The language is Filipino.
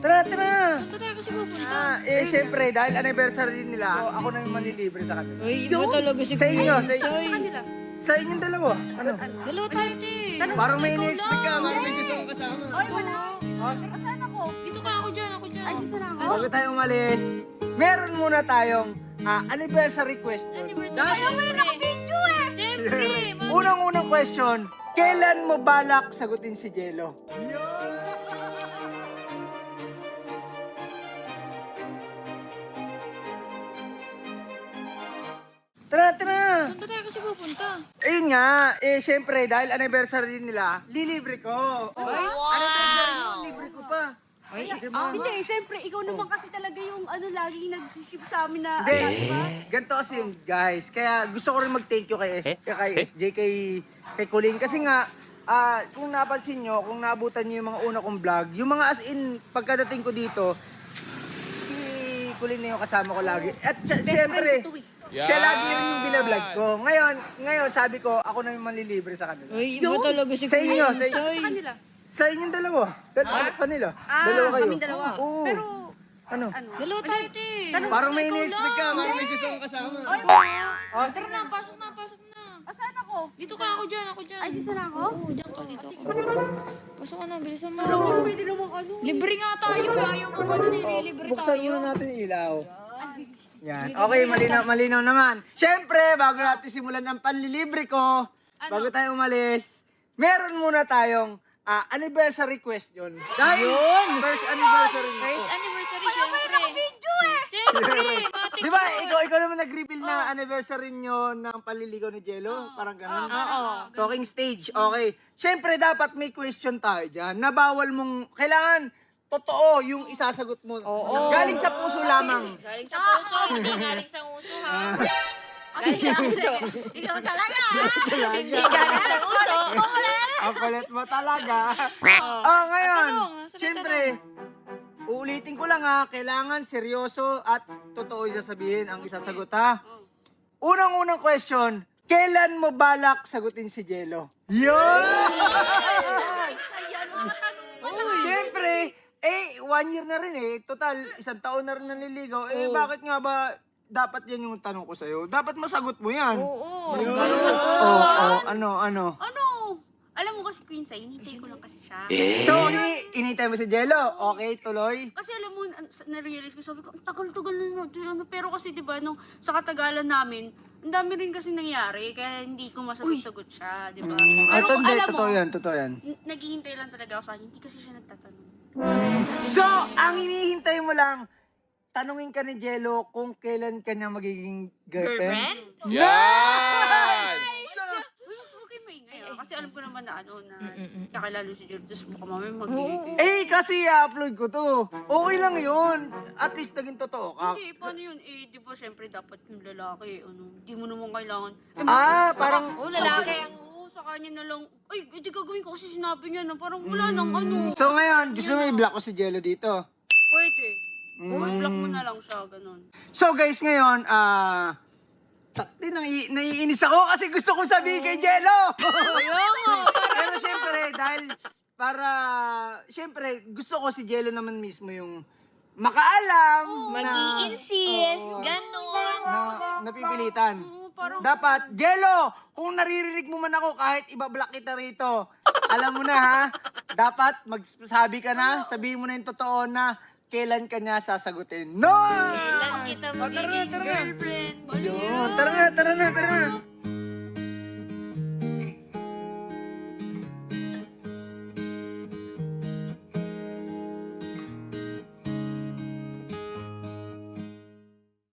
Tara, tara! Saan ba tayo kasi pupunta? Siyempre, dahil anniversary nila, ako na yung manlilibre sa kanila. Uy, iba talaga si Sa inyo, Chris. sa Uy, kanila. Sa inyong dalawa. Ano? dalawa tayo, te. Parang may Ikaw ini-expect ka, lang. parang may gusto kong kasama. Ay, wala. Saan ako? Dito ka, ako dyan, ako dyan. Ay, dito na ako. Bago tayo umalis, meron muna tayong anniversary question. Anniversary. Ayaw mo na naka-video eh. Siyempre, Unang-unang question, kailan mo balak sagutin si Jello? Tara, tara! saan ba tayo kasi pupunta? Ayun nga, syempre, dahil anniversary nila, lilibre ko. Anniversary mo, libre ko pa. Ay, Diba? Hindi, siyempre, ikaw naman kasi talaga yung laging nagsiship sa amin na, Hindi, diba? ganito kasi yun, guys. Kaya gusto ko rin mag-thank you kay, kay SJ, kay Colleen. Kasi nga, kung napansin nyo, kung naabutan nyo yung mga una kong vlog, yung mga as in, pagkadating ko dito, si Colleen na yung kasama ko lagi. At siyempre, siya lagi rin yung binablog ko. Ngayon, sabi ko, ako na yung manlilibre sa kanila. Uy, iba talaga si Sa Chris. inyo, Uy. Sa kanila. Sa inyong dalawa. Kanila. Dalawa kayo. kaming dalawa. Oo. Pero, Ano? Dalawa tayo, te. Parang may Ikaw ini-expect ka, lang. parang may gusto kong kasama. Tara na, pasok na, pasok na. saan ako? Dito ka, ako dyan, ako dyan. Ay, dito na ako? Oo, dyan ka, dito ako. Pasok ka na, bilisan mo. Pero, pwede naman Libre nga tayo, ayaw mo ba na nililibre Buksan tayo? muna natin yung ilaw. Yan. Okay, malinaw naman. Siyempre, bago natin simulan ang panlilibre ko, bago tayo umalis, meron muna tayong anniversary question. Dahil first anniversary ko. First anniversary, syempre. Syempre, matik Di ba, yun. ikaw naman nag-reveal na anniversary nyo ng panliligaw ni Jello? Parang ganun. Oo. Talking stage, okay. Siyempre, dapat may question tayo dyan na bawal mong, kailangan totoo yung isasagot mo. Oo. Galing sa puso lamang. Galing sa puso, hindi galing sa uso, ha? Galing sa uso. Ikaw talaga! Hindi galing sa uso. Ang kulit mo talaga. Ngayon, Tanong, siyempre, uulitin ko lang ha, kailangan seryoso at totoo yung sasabihin ang isasagot ha. Unang-unang question, kailan mo balak sagutin si Jello? Yun! Siyempre, 1 year na rin total, 1 taon na rin naliligaw. Bakit nga ba dapat yan yung tanong ko sa'yo? Dapat masagot mo yan. Oo. Yun. Galing sa puso, Oo, ha? ano? Ano? Alam mo kasi, Queen, sa hinintay ko lang kasi siya. So, inintay mo si Jello. Okay, tuloy. Kasi alam mo, na-realize ko, sabi ko, ang tagal-tagal na. Pero kasi, di ba, nung sa katagalan namin, ang dami rin kasi nangyari, kaya hindi ko masagot-sagot siya, di ba? Pero Ito, hindi, alam mo, totoo yan. naghihintay lang talaga ako sa kanya, hindi kasi siya nagtatanong. So, ang hinihintay mo lang, tanungin ka ni Jello kung kailan ka niya magiging girlfriend. Girlfriend? Yan! Huwag kayo maingay, kasi alam ko naman na kakilala si Jordan, tapos baka mamaya mag-gay. Kasi i-upload ko to. Okay lang yun. At least naging totoo ka. Hindi, paano yun? Di ba, syempre, dapat yung lalaki, hindi mo naman kailangan. Parang... Oo, lalaki. Oo, sa kanya na lang, ay, hindi gagawin ko kasi sinabi niya na parang wala nang ano. So ngayon, gusto mo i-block ko si Jello dito. Pwede. Block mo na lang siya, ganun. So guys, ngayon, naiinis ako kasi gusto kong sabihin kay Jello. Ayun nga. Pero syempre, dahil syempre, gusto ko si Jello naman mismo yung makaalam Mag-i-insist. Oo, Ganon. na napipilitan. Parang, Dapat, Jello, kung naririnig mo man ako kahit ibablock kita rito, alam mo na ha, dapat magsabi ka na, sabihin mo na yung totoo na kailan ka niya sasagutin. No! Kailan kita magiging Tara na. girlfriend? Yun, tara na.